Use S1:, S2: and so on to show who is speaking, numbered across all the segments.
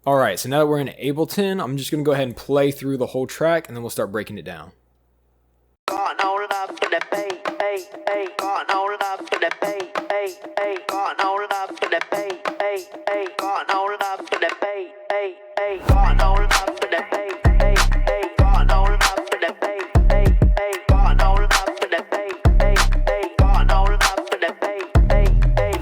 S1: All right, so now that we're in Ableton, I'm just going to go ahead and play through the whole track, and then we'll start breaking it down.
S2: Got no love for the bay, ay, ay. Got no love for the bay, ay, ay. Got no love for the bay, ay, ay. Got no love for the bay, ay, ay. Got no love for the bay, ay, ay. Got no love for the bay, ay, ay. Got no love for the bay, ay, ay. Got no love for the bay, ay, ay.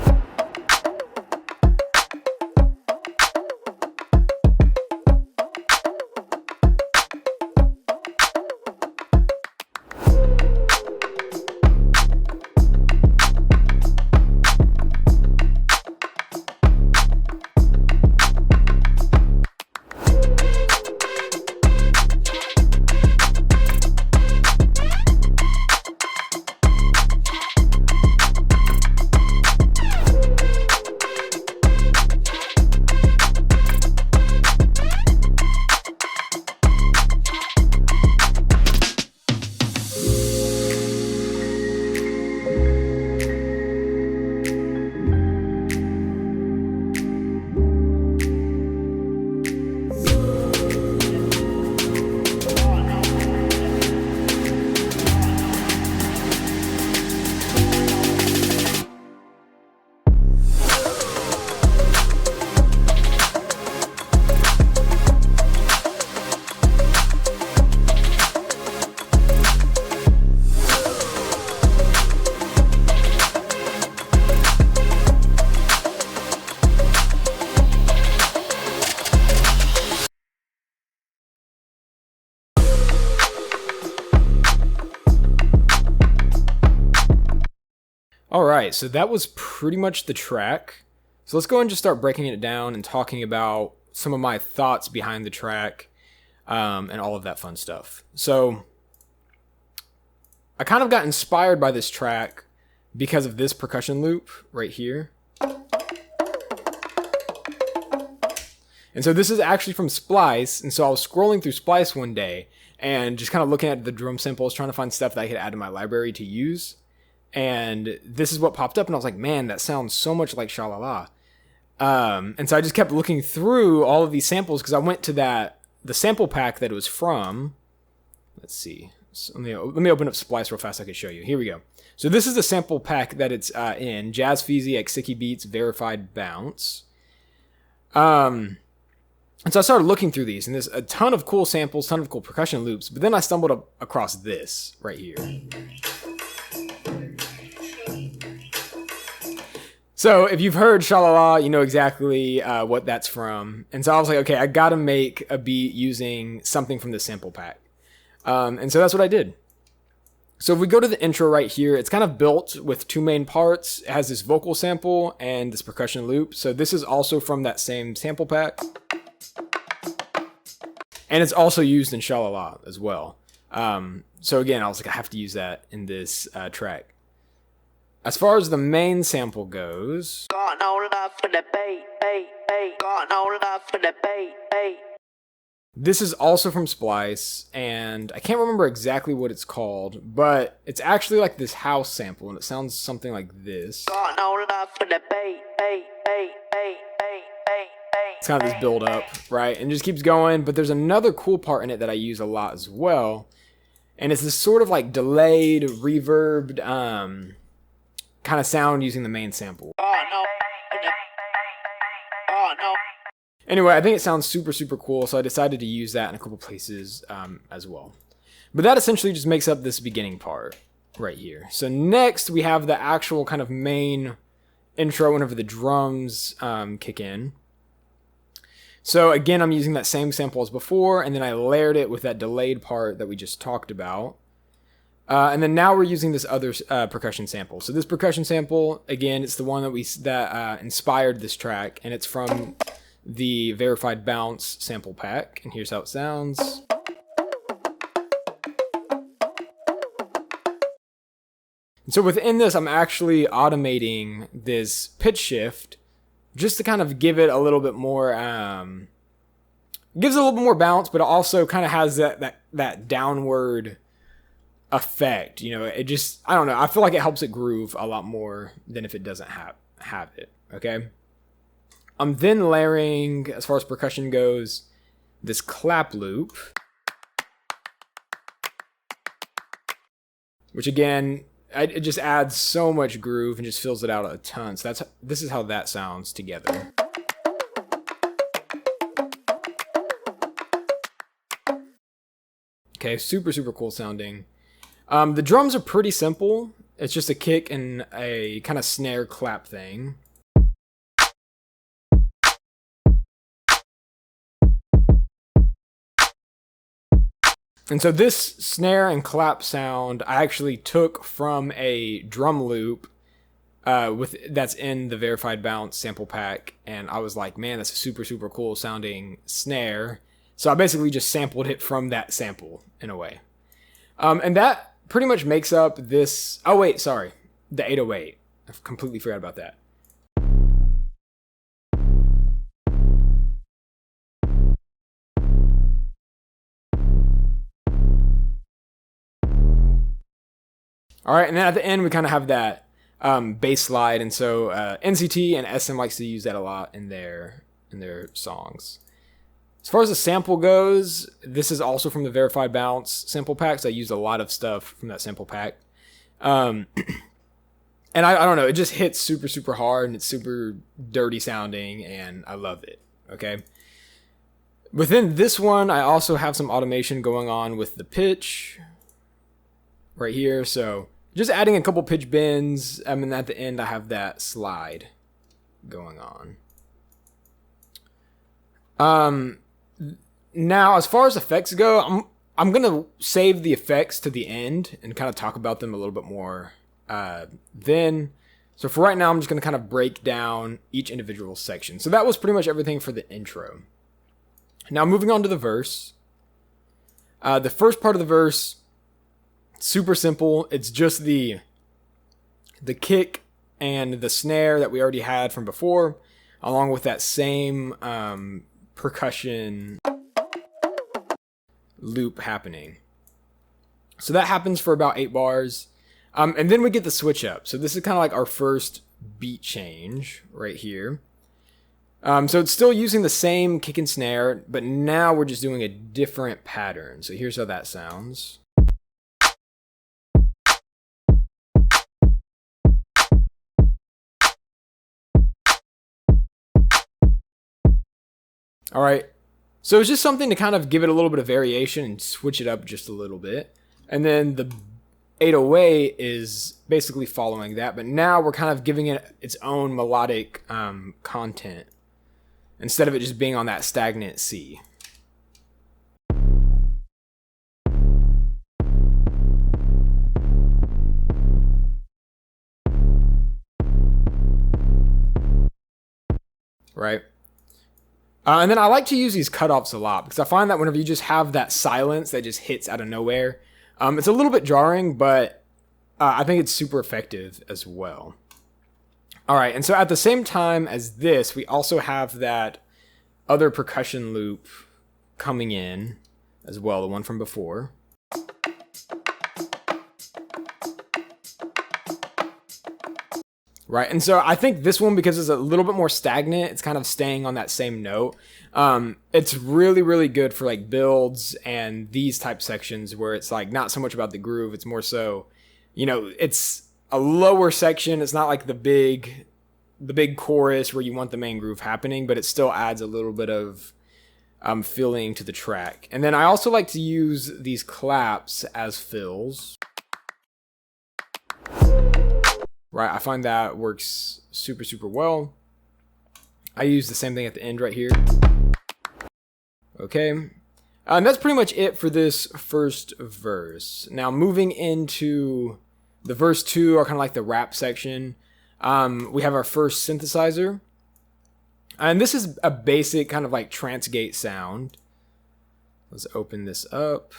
S1: All right, so that was pretty much the track. So let's go ahead and just start breaking it down and talking about some of my thoughts behind the track and all of that fun stuff. So I kind of got inspired by this track because of this percussion loop right here. And so this is actually from Splice. And so I was scrolling through Splice one day and just kind of looking at the drum samples, trying to find stuff that I could add to my library to use. And this is what popped up, and I was like, man, that sounds so much like Shalala. And so I just kept looking through all of these samples because I went to the sample pack that it was from. Let's see. So let me open up Splice real fast so I can show you. Here we go. So this is the sample pack that it's in. Jazz Feezy, Exiki Beats, Verified Bounce. And so I started looking through these, and there's a ton of cool samples, ton of cool percussion loops, but then I stumbled across this right here. So if you've heard Shalala, you know exactly what that's from. And so I was like, okay, I got to make a beat using something from the sample pack. And so that's what I did. So if we go to the intro right here, it's kind of built with two main parts. It has this vocal sample and this percussion loop. So this is also from that same sample pack. And it's also used in Shalala as well. So again, I was like, I have to use that in this track. As far as the main sample goes,
S2: Got no love for the bay, ay, ay. Got no love for the bay, ay.
S1: this is also from Splice, and I can't remember exactly what it's called, but it's actually like this house sample, and it sounds something like this.
S2: Got no love for the bay, ay, ay, ay, ay, ay, ay.
S1: It's kind of this build up, right? And it just keeps going, but there's another cool part in it that I use a lot as well, and it's this sort of like delayed, reverbed, kind of sound using the main sample.
S2: Oh no. Oh no.
S1: Anyway, I think it sounds super, super cool, so I decided to use that in a couple places as well. But that essentially just makes up this beginning part right here. So next, we have the actual kind of main intro whenever the drums kick in. So again, I'm using that same sample as before, and then I layered it with that delayed part that we just talked about. And then now we're using this other percussion sample. So this percussion sample, again, it's the one that inspired this track, and it's from the Verified Bounce sample pack. And here's how it sounds. And so within this, I'm actually automating this pitch shift just to kind of give it a little bit more, gives it a little bit more bounce, but it also kind of has that downward effect. You know, it just, I don't know, I feel like it helps it groove a lot more than if it doesn't have it, okay? I'm then layering, as far as percussion goes, this clap loop, which again, it just adds so much groove and just fills it out a ton. So this is how that sounds together. Okay, super, super cool sounding. The drums are pretty simple. It's just a kick and a kind of snare clap thing. And so this snare and clap sound I actually took from a drum loop that's in the Verified Bounce sample pack, and I was like, man, that's a super, super cool sounding snare. So I basically just sampled it from that sample in a way. And that pretty much makes up this... Oh, wait, sorry. The 808. I completely forgot about that. All right, and then at the end, we kind of have that bass slide. And so NCT and SM likes to use that a lot in their songs. As far as the sample goes, this is also from the Verified Bounce sample pack, so I used a lot of stuff from that sample pack. And I don't know, it just hits super, super hard, and it's super dirty sounding, and I love it, okay? Within this one, I also have some automation going on with the pitch right here, so just adding a couple pitch bends, and then at the end, I have that slide going on. Now, as far as effects go, I'm gonna save the effects to the end and kind of talk about them a little bit more then. So for right now, I'm just gonna kind of break down each individual section. So that was pretty much everything for the intro. Now moving on to the verse. The first part of the verse, super simple. It's just the kick and the snare that we already had from before, along with that same percussion loop happening. So that happens for about 8 bars. And then we get the switch up. So this is kind of like our first beat change right here. So it's still using the same kick and snare, but now we're just doing a different pattern. So here's how that sounds. All right. So it's just something to kind of give it a little bit of variation and switch it up just a little bit. And then the 808 is basically following that, but now we're kind of giving it its own melodic content instead of it just being on that stagnant C. Right? And then I like to use these cutoffs a lot because I find that whenever you just have that silence that just hits out of nowhere, it's a little bit jarring, but I think it's super effective as well. All right, and so at the same time as this, we also have that other percussion loop coming in as well, the one from before. Right, and so I think this one, because it's a little bit more stagnant, it's kind of staying on that same note. It's really, really good for like builds and these type sections where it's like not so much about the groove, it's more so, you know, it's a lower section. It's not like the big chorus where you want the main groove happening, but it still adds a little bit of feeling to the track. And then I also like to use these claps as fills. Right, I find that works super, super well. I use the same thing at the end right here. Okay, and that's pretty much it for this first verse. Now moving into the verse 2, or kind of like the rap section, we have our first synthesizer. And this is a basic kind of like trance gate sound. Let's open this up.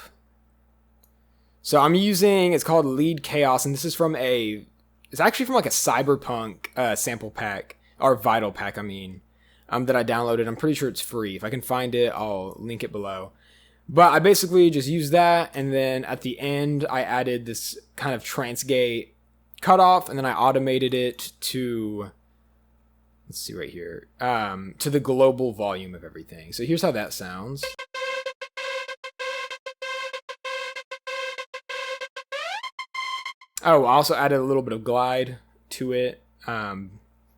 S1: So I'm using, it's called Lead Chaos, and this is from it's actually from like a cyberpunk sample pack, or vital pack, I mean, that I downloaded. I'm pretty sure it's free. If I can find it, I'll link it below. But I basically just used that, and then at the end, I added this kind of trance gate cutoff, and then I automated it to let's see right here, to the global volume of everything. So here's how that sounds. Oh, I also added a little bit of glide to it.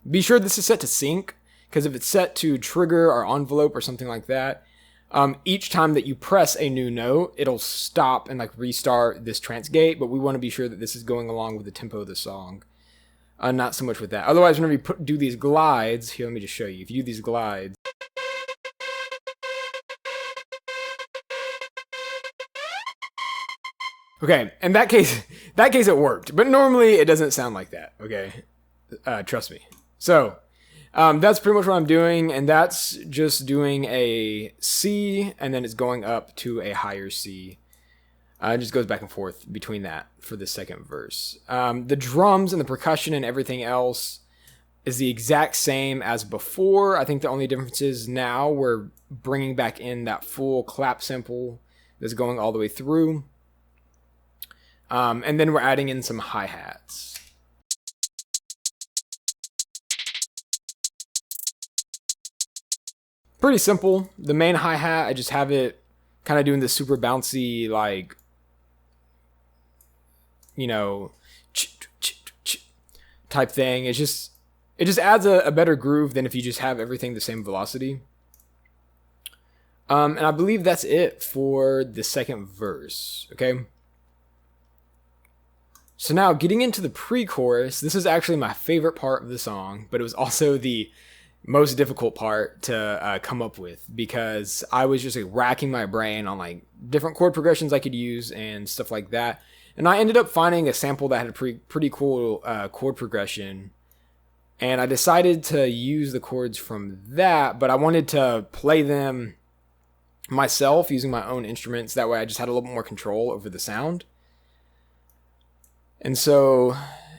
S1: Be sure this is set to sync, because if it's set to trigger or envelope or something like that, each time that you press a new note, it'll stop and like restart this trance gate, but we want to be sure that this is going along with the tempo of the song. Not so much with that. Otherwise, whenever you do these glides, here, let me just show you. If you do these glides, okay, in that case it worked, but normally it doesn't sound like that. Okay, trust me. So that's pretty much what I'm doing, and that's just doing a C, and then it's going up to a higher C. It just goes back and forth between that for the second verse. The drums and the percussion and everything else is the exact same as before. I think the only difference is now we're bringing back in that full clap sample that's going all the way through. And then we're adding in some hi-hats. Pretty simple. The main hi-hat, I just have it kind of doing this super bouncy, like, you know, type thing. It just adds a better groove than if you just have everything the same velocity. And I believe that's it for the second verse. Okay. So now getting into the pre-chorus, this is actually my favorite part of the song, but it was also the most difficult part to come up with, because I was just like racking my brain on like different chord progressions I could use and stuff like that. And I ended up finding a sample that had a pretty cool chord progression. And I decided to use the chords from that, but I wanted to play them myself using my own instruments. That way I just had a little bit more control over the sound. And so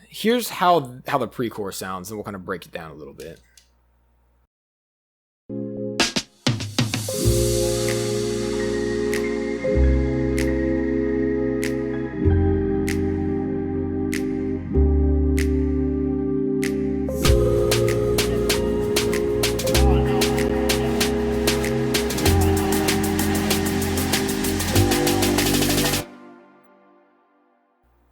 S1: here's how the pre-chorus sounds, and we'll kind of break it down a little bit.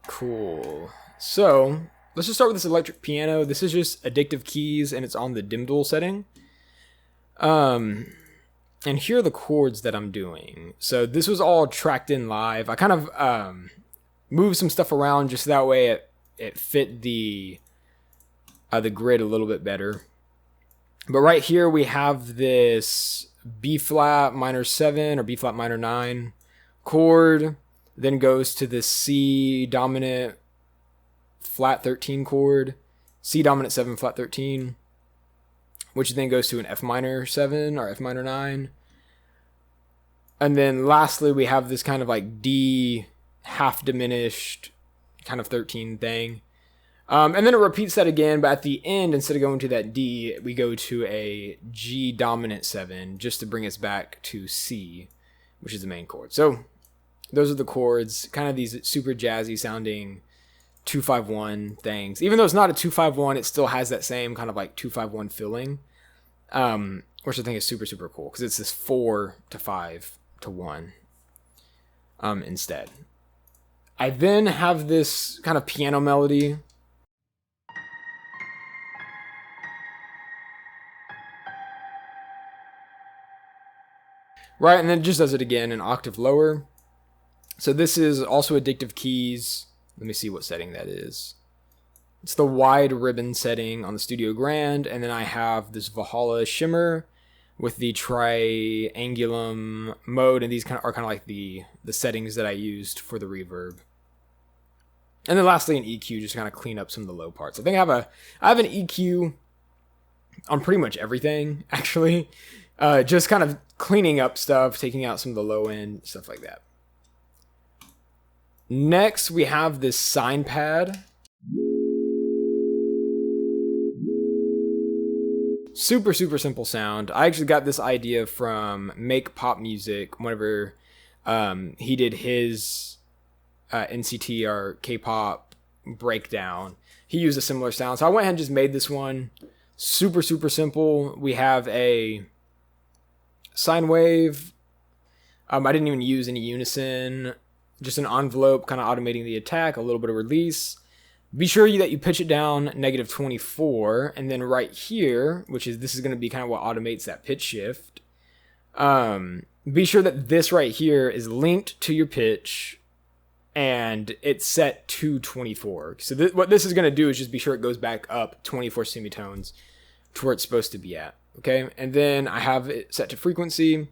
S1: Cool. So let's just start with this electric piano. This is just Addictive Keys, and it's on the dim dual setting. And here are the chords that I'm doing. So this was all tracked in live. I kind of moved some stuff around just that way it fit the grid a little bit better. But right here we have this B flat minor 7 or B flat minor 9 chord. Then goes to the C dominant flat 13 chord, C dominant 7 flat 13, which then goes to an F minor 7 or F minor 9. And then lastly, we have this kind of like D half diminished kind of 13 thing. And then it repeats that again, but at the end, instead of going to that D, we go to a G dominant 7 just to bring us back to C, which is the main chord. So those are the chords, kind of these super jazzy sounding 2-5-1 things. Even though it's not a 2-5-1, it still has that same kind of like 2-5-1 feeling, which I think is super, super cool because it's this 4-5-1 instead. I then have this kind of piano melody. Right, and then it just does it again an octave lower. So this is also Addictive Keys. Let me see what setting that is. It's the wide ribbon setting on the Studio Grand. And then I have this Valhalla Shimmer with the triangulum mode. And these are kind of like the settings that I used for the reverb. And then lastly, an EQ just to kind of clean up some of the low parts. I think I have an EQ on pretty much everything, actually. Just kind of cleaning up stuff, taking out some of the low end, stuff like that. Next, we have this sign pad. Super, super simple sound. I actually got this idea from Make Pop Music whenever he did his NCT or Kpop breakdown. He used a similar sound. So I went ahead and just made this one. Super, super simple. We have a sine wave. I didn't even use any unison. Just an envelope kind of automating the attack, a little bit of release. Be sure that you pitch it down -24. And then right here, this is going to be kind of what automates that pitch shift. Be sure that this right here is linked to your pitch and it's set to 24. So what this is going to do is just be sure it goes back up 24 semitones to where it's supposed to be at. Okay. And then I have it set to frequency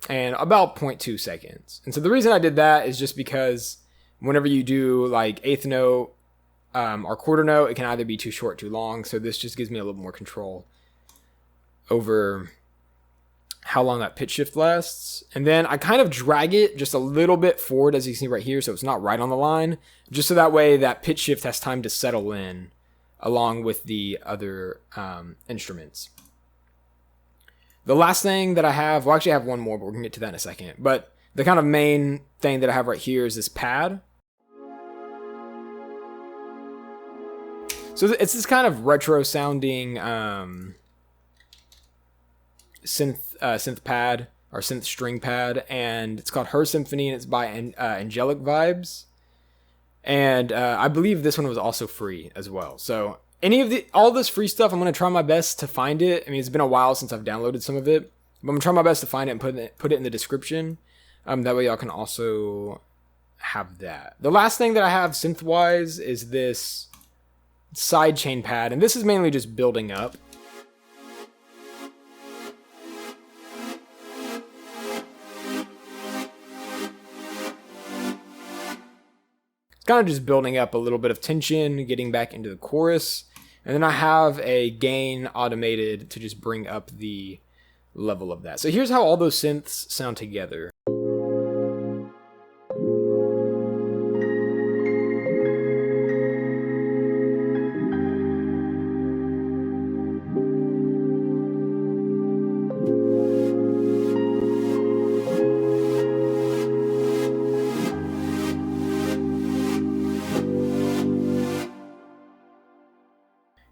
S1: and about 0.2 seconds. And so the reason I did that is just because whenever you do like eighth note or quarter note, it can either be too short, too long. So this just gives me a little more control over how long that pitch shift lasts. And then I kind of drag it just a little bit forward, as you see right here, so it's not right on the line, just so that way that pitch shift has time to settle in along with the other instruments. The last thing that I have, well, actually I have one more, but we're gonna get to that in a second. But the kind of main thing that I have right here is this pad. So it's this kind of retro sounding synth pad or synth string pad, and it's called Her Symphony, and it's by Angelic Vibes. And I believe this one was also free as well. So all this free stuff, I'm gonna try my best to find it. I mean, it's been a while since I've downloaded some of it, but I'm gonna try my best to find it and put it in the description. That way y'all can also have that. The last thing that I have synth wise is this sidechain pad, and this is mainly just building up. Kind of just building up a little bit of tension, getting back into the chorus. And then I have a gain automated to just bring up the level of that. So here's how all those synths sound together.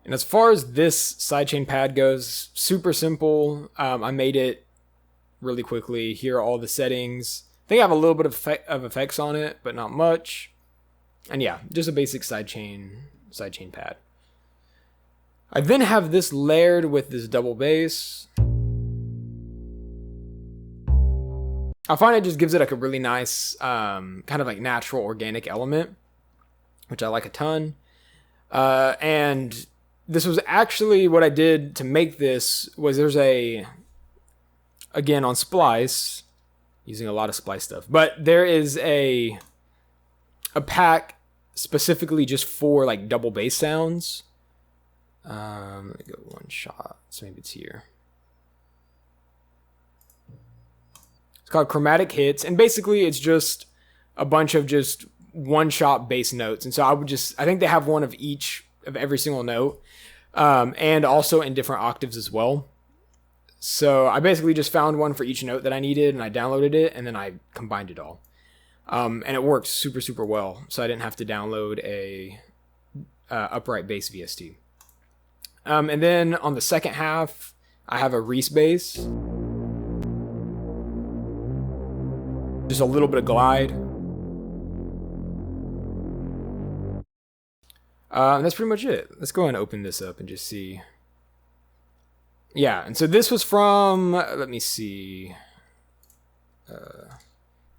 S1: And as far as this sidechain pad goes, super simple. I made it really quickly. Here are all the settings. I think I have a little bit of effects on it, but not much. And yeah, just a basic sidechain pad. I then have this layered with this double bass. I find it just gives it like a really nice kind of like natural organic element, which I like a ton. And this was actually what I did to make this was there's again on Splice, using a lot of Splice stuff, but there is a pack specifically just for like double bass sounds. Let me go one shot, so maybe it's here. It's called Chromatic Hits, and basically it's just a bunch of just one shot bass notes. And so I think they have one of each of every single note, and also in different octaves as well. So I basically just found one for each note that I needed, and I downloaded it, and then I combined it all. And it works super, super well. So I didn't have to download a upright bass VST. And then on the second half, I have a Reese bass. Just a little bit of glide. And that's pretty much it. Let's go ahead and open this up and just see. Yeah, and so this was from, let me see.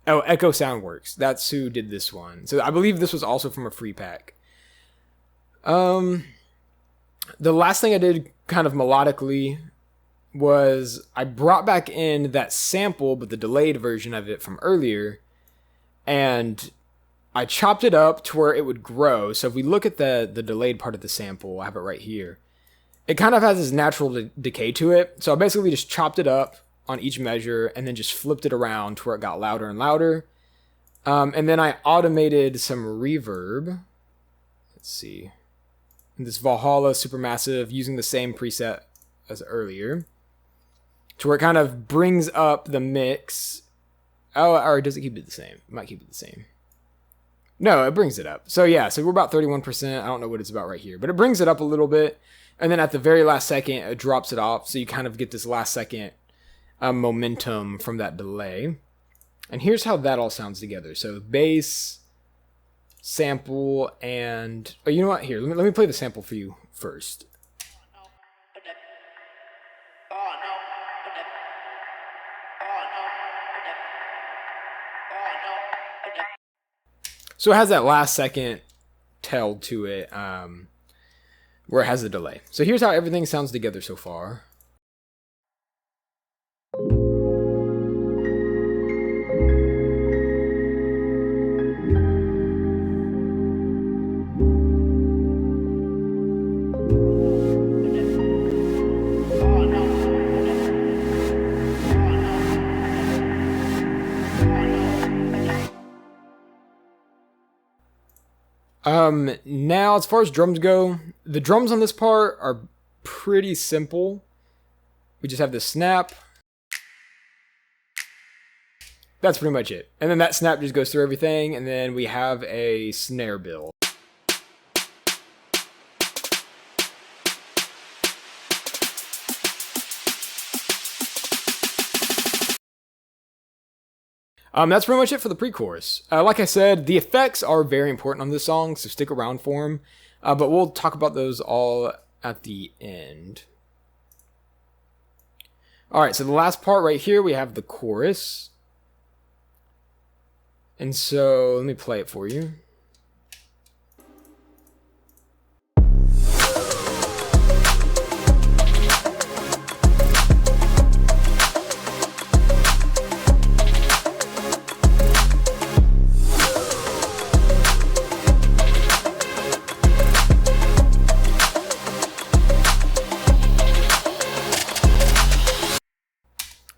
S1: Echo Soundworks. That's who did this one. So I believe this was also from a free pack. The last thing I did kind of melodically was I brought back in that sample, but the delayed version of it from earlier, and I chopped it up to where it would grow. So if we look at the delayed part of the sample, I have it right here. It kind of has this natural decay to it. So I basically just chopped it up on each measure and then just flipped it around to where it got louder and louder. And then I automated some reverb. Let's see. This Valhalla Supermassive using the same preset as earlier, to where it kind of brings up the mix. Oh, or does it keep it the same? It might keep it the same. No, it brings it up. So yeah, so we're about 31%. I don't know what it's about right here, but it brings it up a little bit. And then at the very last second, it drops it off. So you kind of get this last second momentum from that delay. And here's how that all sounds together. So bass, sample, and... Oh, you know what? Here, let me play the sample for you first. So it has that last second tell to it, where it has a delay. So here's how everything sounds together so far. Now as far as drums go, the drums on this part are pretty simple. We just have the snap. That's pretty much it. And then that snap just goes through everything, and then we have a snare build. That's pretty much it for the pre-chorus. Like I said, the effects are very important on this song, so stick around for them. But we'll talk about those all at the end. Alright, so the last part right here, we have the chorus. And so, let me play it for you.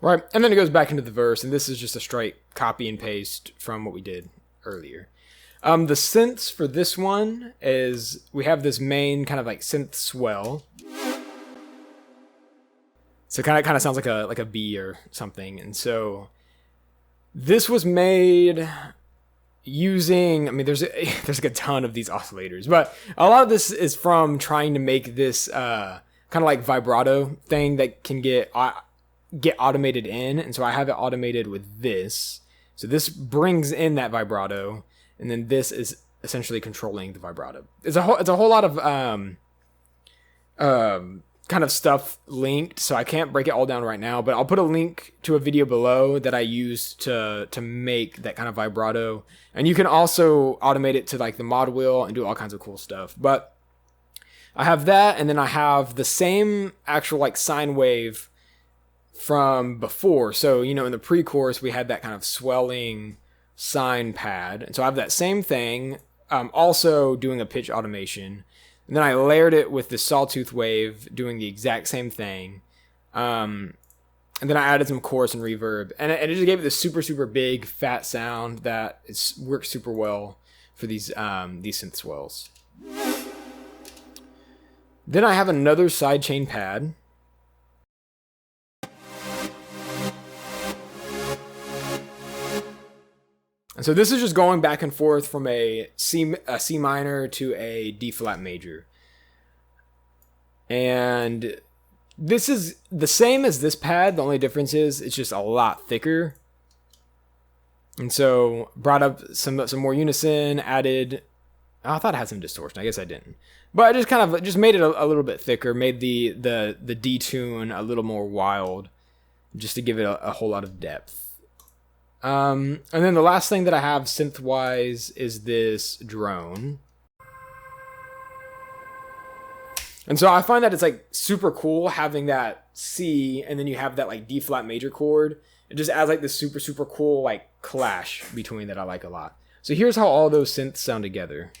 S1: Right, and then it goes back into the verse, and this is just a straight copy and paste from what we did earlier. The synths for this one is, we have this main kind of like synth swell. So it kind of sounds like a B or something. And so this was made using, I mean, there's like a ton of these oscillators, but a lot of this is from trying to make this kind of like vibrato thing that can get automated in. And so I have it automated with this. So this brings in that vibrato, and then this is essentially controlling the vibrato. It's a whole lot of kind of stuff linked, so I can't break it all down right now, but I'll put a link to a video below that I used to make that kind of vibrato. And you can also automate it to like the mod wheel and do all kinds of cool stuff. But I have that, and then I have the same actual like sine wave from before. So, you know, in the pre-chorus, we had that kind of swelling sine pad. And so I have that same thing, also doing a pitch automation. And then I layered it with the sawtooth wave, doing the exact same thing. And then I added some chorus and reverb. And it just gave it this super, super big, fat sound that works super well for these synth swells. Then I have another sidechain pad. And so this is just going back and forth from a C minor to a D flat major. And this is the same as this pad. The only difference is it's just a lot thicker. And so brought up some more unison, added, oh, I thought it had some distortion. I guess I didn't. But I just kind of just made it a little bit thicker, made the D tune a little more wild, just to give it a whole lot of depth. And then the last thing that I have synth-wise is this drone. And so I find that it's like super cool having that C, and then you have that like D flat major chord. It just adds like this super, super cool like clash between that I like a lot. So here's how all those synths sound together.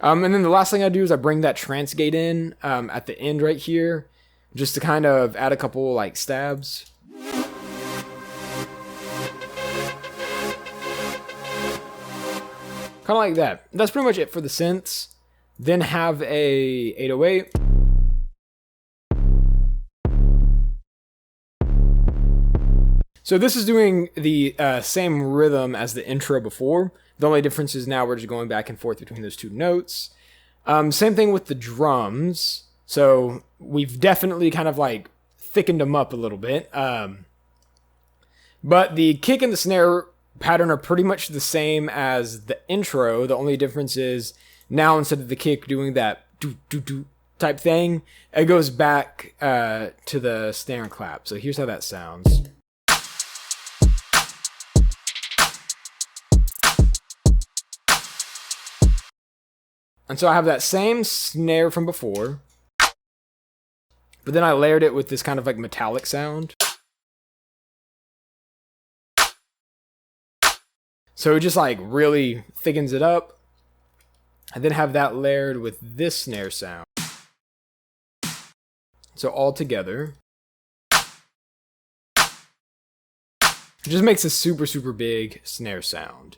S1: And then the last thing I do is I bring that trance gate in at the end right here, just to kind of add a couple like stabs. Kind of like that. That's pretty much it for the synths. Then have a 808. So this is doing the same rhythm as the intro before. The only difference is now we're just going back and forth between those two notes. Same thing with the drums. So we've definitely kind of like thickened them up a little bit. But the kick and the snare pattern are pretty much the same as the intro. The only difference is now instead of the kick doing that do do do type thing, it goes back to the snare and clap. So here's how that sounds. And so I have that same snare from before, but then I layered it with this kind of like metallic sound. So it just like really thickens it up. And then have that layered with this snare sound. So all together, it just makes a super, super big snare sound.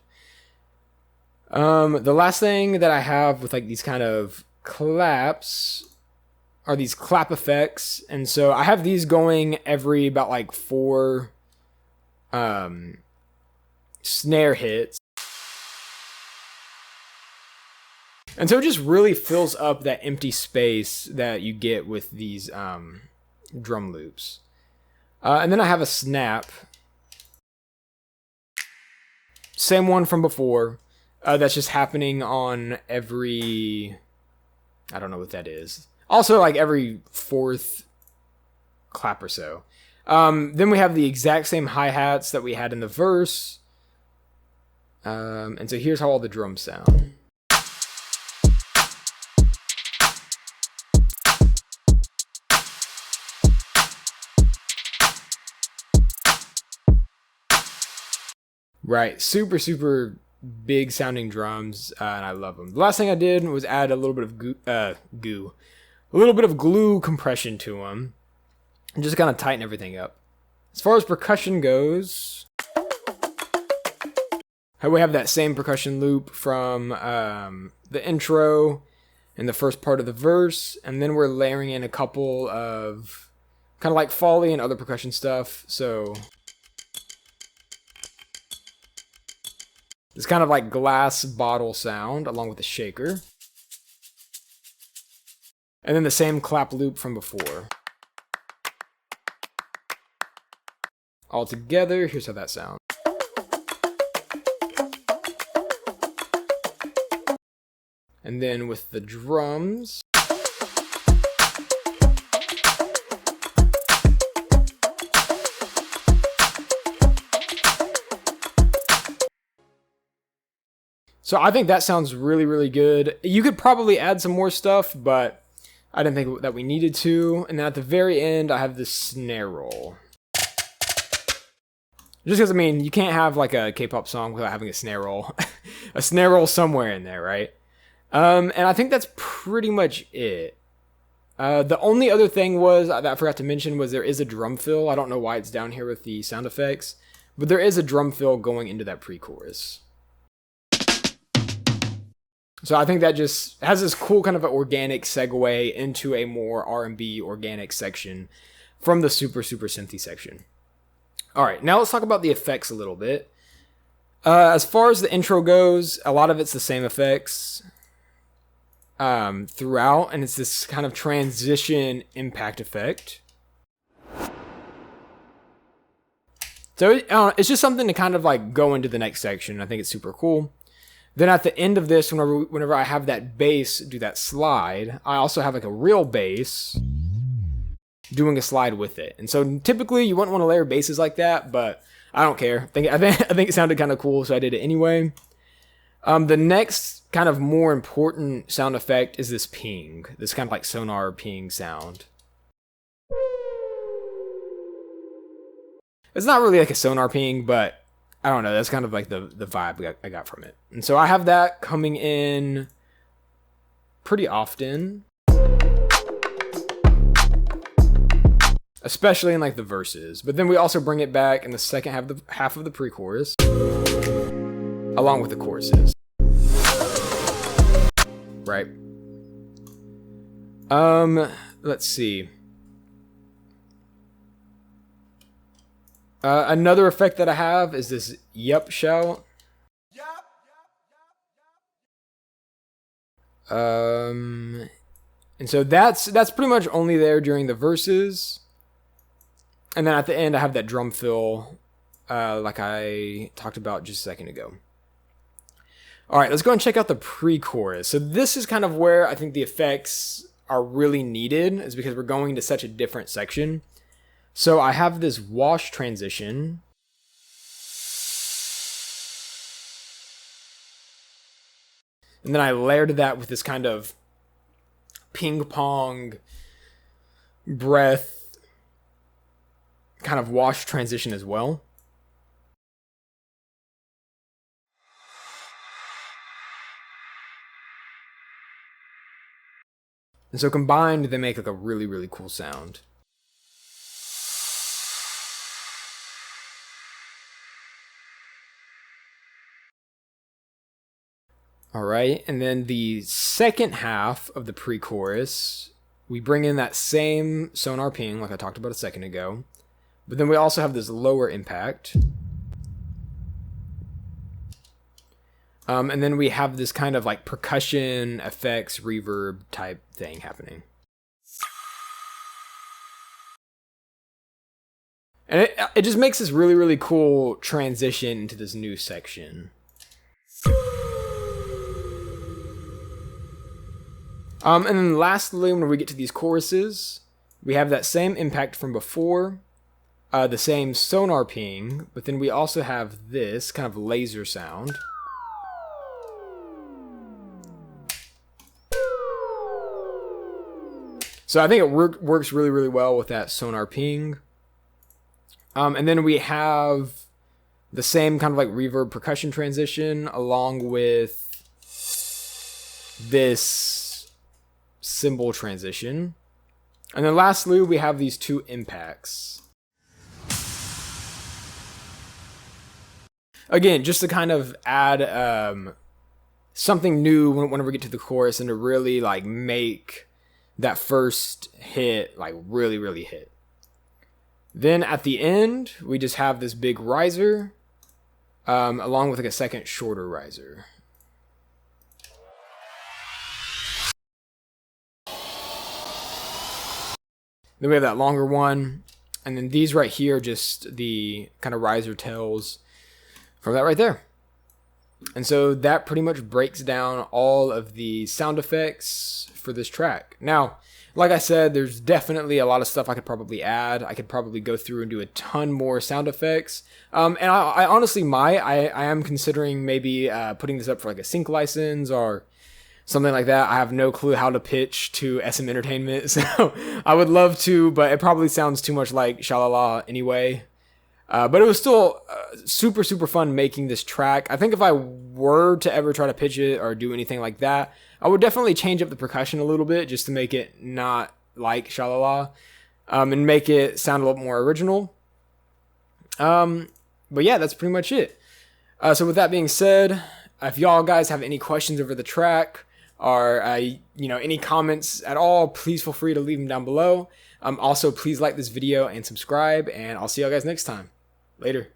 S1: The last thing that I have with like these kind of claps are these clap effects. And so I have these going every about like 4 snare hits. And so it just really fills up that empty space that you get with these drum loops. And then I have a snap. Same one from before. That's just happening on every... I don't know what that is. Also, like every 4th clap or so. Then we have the exact same hi-hats that we had in the verse. And so here's how all the drums sound. Right, super, super big sounding drums, and I love them. The last thing I did was add a little bit of a little bit of glue compression to them, and just kind of tighten everything up. As far as percussion goes, we have that same percussion loop from the intro and the first part of the verse, and then we're layering in a couple of kind of like Foley and other percussion stuff. So it's kind of like glass bottle sound along with the shaker. And then the same clap loop from before. All together, here's how that sounds. And then with the drums. So I think that sounds really, really good. You could probably add some more stuff, but I didn't think that we needed to. And then at the very end, I have this snare roll. Just because, I mean, you can't have like a K-pop song without having a snare roll. A snare roll somewhere in there, right? And I think that's pretty much it. The only other thing was that I forgot to mention was there is a drum fill. I don't know why it's down here with the sound effects, but there is a drum fill going into that pre-chorus. So I think that just has this cool kind of an organic segue into a more R&B organic section from the super, super synthy section. All right, now let's talk about the effects a little bit. As far as the intro goes, a lot of it's the same effects throughout, and it's this kind of transition impact effect. So it's just something to kind of like go into the next section. I think it's super cool. Then at the end of this, whenever I have that bass do that slide, I also have like a real bass doing a slide with it. And so typically you wouldn't want to layer basses like that, but I don't care. I think it sounded kind of cool, so I did it anyway. The next kind of more important sound effect is this ping, this kind of like sonar ping sound. It's not really like a sonar ping, but I don't know, that's kind of like the vibe I got from it. And so I have that coming in pretty often. Especially in like the verses. But then we also bring it back in the second half of the pre-chorus. Along with the choruses. Right. Let's see. Another effect that I have is this yup shout. And so that's pretty much only there during the verses. And then at the end, I have that drum fill, like I talked about just a second ago. All right, let's go and check out the pre-chorus. So this is kind of where I think the effects are really needed, is because we're going to such a different section. So I have this wash transition. And then I layered that with this kind of ping pong breath kind of wash transition as well. And so combined, they make like a really, really cool sound. All right, and then the second half of the pre-chorus, we bring in that same sonar ping like I talked about a second ago, but then we also have this lower impact. And then we have this kind of like percussion effects, reverb type thing happening. And it just makes this really, really cool transition into this new section. And then lastly, when we get to these choruses, we have that same impact from before, the same sonar ping, but then we also have this kind of laser sound. So I think it works really, really well with that sonar ping. And then we have the same kind of like reverb percussion transition along with this cymbal transition. And then lastly, we have these two impacts. Again, just to kind of add something new whenever we get to the chorus and to really like make that first hit like really, really hit. Then at the end, we just have this big riser along with like a second shorter riser. Then we have that longer one. And then these right here, just the kind of riser tails from that right there. And so that pretty much breaks down all of the sound effects for this track. Now, like I said, there's definitely a lot of stuff I could probably add. I could probably go through and do a ton more sound effects. And I honestly might. I am considering maybe putting this up for like a sync license or something like that. I have no clue how to pitch to SM Entertainment, so I would love to, but it probably sounds too much like Shalala anyway. But it was still super, super fun making this track. I think if I were to ever try to pitch it or do anything like that, I would definitely change up the percussion a little bit just to make it not like Shalala, and make it sound a little more original. But yeah, that's pretty much it. So with that being said, if y'all guys have any questions over the track or any comments at all, please feel free to leave them down below. Also, please like this video and subscribe, and I'll see y'all guys next time. Later.